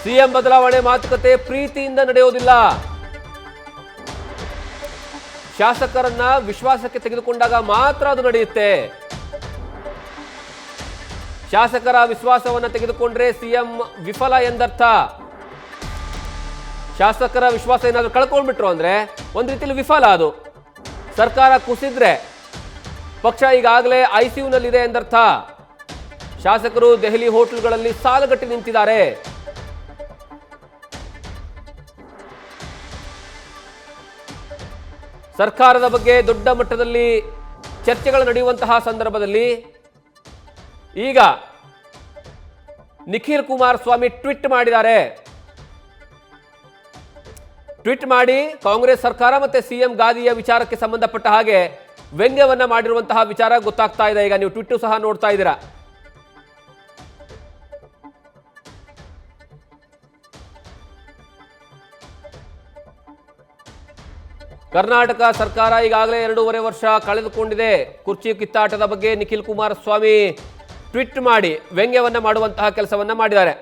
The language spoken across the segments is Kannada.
ಸಿಎಂ ಬದಲಾವಣೆ ಮಾತುಕತೆ ಪ್ರೀತಿಯಿಂದ ನಡೆಯೋದಿಲ್ಲ. ಶಾಸಕರನ್ನ ವಿಶ್ವಾಸಕ್ಕೆ ತೆಗೆದುಕೊಂಡಾಗ ಮಾತ್ರ ಅದು ನಡೆಯುತ್ತೆ. ಶಾಸಕರ ವಿಶ್ವಾಸವನ್ನ ತೆಗೆದುಕೊಂಡ್ರೆ ಸಿಎಂ ವಿಫಲ ಎಂದರ್ಥ. ಶಾಸಕರ ವಿಶ್ವಾಸ ಏನಾದರೂ ಕಳ್ಕೊಂಡ್ಬಿಟ್ರು ಅಂದ್ರೆ ಒಂದ್ ರೀತಿಯಲ್ಲಿ ವಿಫಲ. ಅದು ಸರ್ಕಾರ ಕುಸಿದ್ರೆ ಪಕ್ಷ ಈಗಾಗಲೇ ಐಸಿಯುನಲ್ಲಿದೆ ಎಂದರ್ಥ. ಶಾಸಕರು ದೆಹಲಿ ಹೋಟೆಲ್ಗಳಲ್ಲಿ ಸಾಲುಗಟ್ಟಿ ನಿಂತಿದ್ದಾರೆ. ಸರ್ಕಾರದ ಬಗ್ಗೆ ದೊಡ್ಡ ಮಟ್ಟದಲ್ಲಿ ಚರ್ಚೆಗಳು ನಡೆಯುವಂತಹ ಸಂದರ್ಭದಲ್ಲಿ ಈಗ ನಿಖಿಲ್ ಕುಮಾರಸ್ವಾಮಿ ಟ್ವೀಟ್ ಮಾಡಿದ್ದಾರೆ. ಟ್ವೀಟ್ ಮಾಡಿ ಕಾಂಗ್ರೆಸ್ ಸರ್ಕಾರ ಮತ್ತೆ ಸಿಎಂ ಗಾದಿಯ ವಿಚಾರಕ್ಕೆ ಸಂಬಂಧಪಟ್ಟ ಹಾಗೆ ವ್ಯಂಗ್ಯವನ್ನ ಮಾಡಿರುವಂತಹ ವಿಚಾರ ಗೊತ್ತಾಗ್ತಾ ಇದೆ. ಈಗ ನೀವು ಟ್ವೀಟ್ ಸಹ ನೋಡ್ತಾ ಇದ್ದೀರಾ. ಕರ್ನಾಟಕ ಸರ್ಕಾರ ಈಗಾಗಲೇ 2.5 ವರ್ಷ ಕಳೆದುಕೊಂಡಿದೆ. ಕುರ್ಚಿ ಕಿತ್ತಾಟದ ಬಗ್ಗೆ ನಿಖಿಲ್ ಕುಮಾರಸ್ವಾಮಿ ಟ್ವೀಟ್ ಮಾಡಿ ವ್ಯಂಗ್ಯವನ್ನ ಮಾಡುವಂತಹ ಕೆಲಸವನ್ನ ಮಾಡಿದ್ದಾರೆ.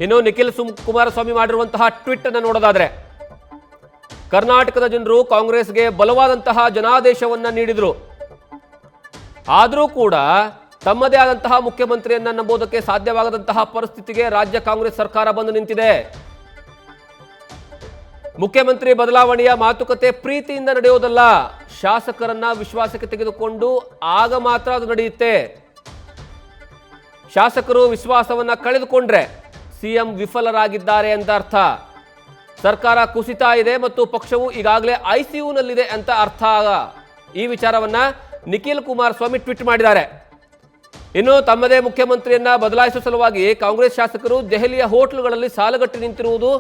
ಇನ್ನು ನಿಖಿಲ್ ಕುಮಾರಸ್ವಾಮಿ ಮಾಡಿರುವಂತಹ ಟ್ವೀಟ್ ಅನ್ನು ನೋಡೋದಾದ್ರೆ, ಕರ್ನಾಟಕದ ಜನರು ಕಾಂಗ್ರೆಸ್ಗೆ ಬಲವಾದಂತಹ ಜನಾದೇಶವನ್ನ ನೀಡಿದ್ರು. ಆದರೂ ಕೂಡ ತಮ್ಮದೇ ಆದಂತಹ ಮುಖ್ಯಮಂತ್ರಿಯನ್ನ ನಂಬೋದಕ್ಕೆ ಸಾಧ್ಯವಾಗದಂತಹ ಪರಿಸ್ಥಿತಿಗೆ ರಾಜ್ಯ ಕಾಂಗ್ರೆಸ್ ಸರ್ಕಾರ ಬಂದು ನಿಂತಿದೆ. ಮುಖ್ಯಮಂತ್ರಿ ಬದಲಾವಣೆಯ ಮಾತುಕತೆ ಪ್ರೀತಿಯಿಂದ ನಡೆಯೋದಲ್ಲ, ಶಾಸಕರನ್ನ ವಿಶ್ವಾಸಕ್ಕೆ ತೆಗೆದುಕೊಂಡು ಆಗ ಮಾತ್ರ ಅದು ನಡೆಯುತ್ತೆ. ಶಾಸಕರು ವಿಶ್ವಾಸವನ್ನ ಕಳೆದುಕೊಂಡ್ರೆ ಸಿಎಂ ವಿಫಲರಾಗಿದ್ದಾರೆ ಅಂತ ಅರ್ಥ. ಸರ್ಕಾರ ಕುಸಿತಾ ಇದೆ ಮತ್ತು ಪಕ್ಷವು ಈಗಾಗಲೇ ಐಸಿಯುನಲ್ಲಿದೆ ಅಂತ ಅರ್ಥ. ಈ ವಿಚಾರವನ್ನ ನಿಖಿಲ್ ಕುಮಾರಸ್ವಾಮಿ ಟ್ವೀಟ್ ಮಾಡಿದ್ದಾರೆ. ಇನ್ನು ತಮ್ಮದೇ ಮುಖ್ಯಮಂತ್ರಿಯನ್ನ ಬದಲಾಯಿಸುವ ಸಲುವಾಗಿ ಕಾಂಗ್ರೆಸ್ ಶಾಸಕರು ದೆಹಲಿಯ ಹೋಟೆಲ್ಗಳಲ್ಲಿ ಸಾಲುಗಟ್ಟಿ ನಿಂತಿರುವುದು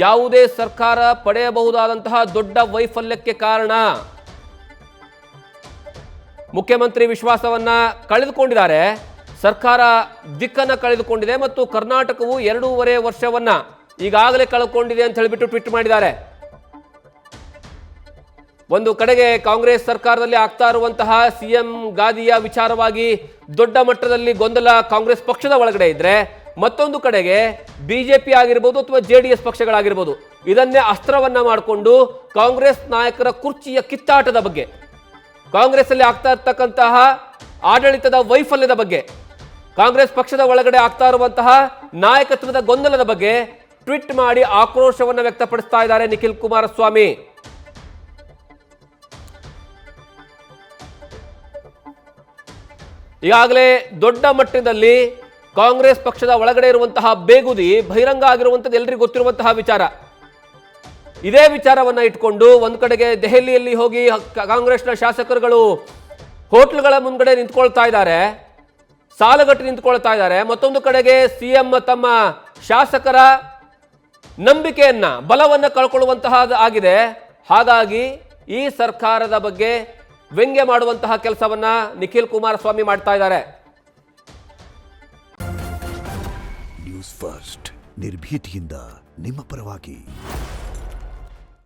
ಯಾವುದೇ ಸರ್ಕಾರ ಪಡೆಯಬಹುದಾದಂತಹ ದೊಡ್ಡ ವೈಫಲ್ಯಕ್ಕೆ ಕಾರಣ. ಮುಖ್ಯಮಂತ್ರಿ ವಿಶ್ವಾಸವನ್ನ ಕಳೆದುಕೊಂಡಿದ್ದಾರೆ, ಸರ್ಕಾರ ದಿಕ್ಕನ್ನ ಕಳೆದುಕೊಂಡಿದೆ ಮತ್ತು ಕರ್ನಾಟಕವು 2.5 ವರ್ಷವನ್ನ ಈಗಾಗಲೇ ಕಳೆದುಕೊಂಡಿದೆ ಅಂತ ಹೇಳಿಬಿಟ್ಟು ಟ್ವೀಟ್ ಮಾಡಿದ್ದಾರೆ. ಒಂದು ಕಡೆಗೆ ಕಾಂಗ್ರೆಸ್ ಸರ್ಕಾರದಲ್ಲಿ ಆಗ್ತಾ ಇರುವಂತಹ ಸಿಎಂ ಗಾದಿಯ ವಿಚಾರವಾಗಿ ದೊಡ್ಡ ಮಟ್ಟದಲ್ಲಿ ಗೊಂದಲ ಕಾಂಗ್ರೆಸ್ ಪಕ್ಷದ ಒಳಗಡೆ ಇದ್ರೆ, ಮತ್ತೊಂದು ಕಡೆಗೆ ಬಿಜೆಪಿ ಆಗಿರ್ಬೋದು ಅಥವಾ ಜೆಡಿಎಸ್ ಪಕ್ಷಗಳಾಗಿರ್ಬೋದು ಇದನ್ನೇ ಅಸ್ತ್ರವನ್ನ ಮಾಡಿಕೊಂಡು ಕಾಂಗ್ರೆಸ್ ನಾಯಕರ ಕುರ್ಚಿಯ ಕಿತ್ತಾಟದ ಬಗ್ಗೆ, ಕಾಂಗ್ರೆಸ್ ಅಲ್ಲಿ ಆಗ್ತಾ ಇರ್ತಕ್ಕಂತಹ ಆಡಳಿತದ ವೈಫಲ್ಯದ ಬಗ್ಗೆ, ಕಾಂಗ್ರೆಸ್ ಪಕ್ಷದ ಒಳಗಡೆ ಆಗ್ತಾ ಇರುವಂತಹ ನಾಯಕತ್ವದ ಗೊಂದಲದ ಬಗ್ಗೆ ಟ್ವೀಟ್ ಮಾಡಿ ಆಕ್ರೋಶವನ್ನು ವ್ಯಕ್ತಪಡಿಸ್ತಾ ಇದ್ದಾರೆ ನಿಖಿಲ್ ಕುಮಾರಸ್ವಾಮಿ. ಈಗಾಗಲೇ ದೊಡ್ಡ ಮಟ್ಟದಲ್ಲಿ ಕಾಂಗ್ರೆಸ್ ಪಕ್ಷದ ಒಳಗಡೆ ಇರುವಂತಹ ಬೇಗುದಿ ಬಹಿರಂಗ ಆಗಿರುವಂಥದ್ದು ಎಲ್ಲರಿಗೂ ಗೊತ್ತಿರುವಂತಹ ವಿಚಾರ. ಇದೇ ವಿಚಾರವನ್ನ ಇಟ್ಕೊಂಡು ಒಂದು ಕಡೆಗೆ ದೆಹಲಿಯಲ್ಲಿ ಹೋಗಿ ಕಾಂಗ್ರೆಸ್ನ ಶಾಸಕರುಗಳು ಹೋಟೆಲ್ಗಳ ಮುಂದ್ಗಡೆ ನಿಂತ್ಕೊಳ್ತಾ ಇದ್ದಾರೆ, ಸಾಲುಗಟ್ಟಿ ನಿಂತ್ಕೊಳ್ತಾ ಇದ್ದಾರೆ. ಮತ್ತೊಂದು ಕಡೆಗೆ ಸಿಎಂ ತಮ್ಮ ಶಾಸಕರ ನಂಬಿಕೆಯನ್ನ ಬಲವನ್ನ ಕಳ್ಕೊಳ್ಳುವಂತಹ ಆಗಿದೆ. ಹಾಗಾಗಿ ಈ ಸರ್ಕಾರದ ಬಗ್ಗೆ ವ್ಯಂಗ್ಯ ಮಾಡುವಂತಹ ಕೆಲಸವನ್ನ ನಿಖಿಲ್ ಕುಮಾರಸ್ವಾಮಿ ಮಾಡ್ತಾ ಇದ್ದಾರೆ. ನ್ಯೂಸ್ ಫಸ್ಟ್ ನಿರ್ಭೀತಿಯಿಂದ ನಿಮ್ಮ ಪರವಾಗಿ.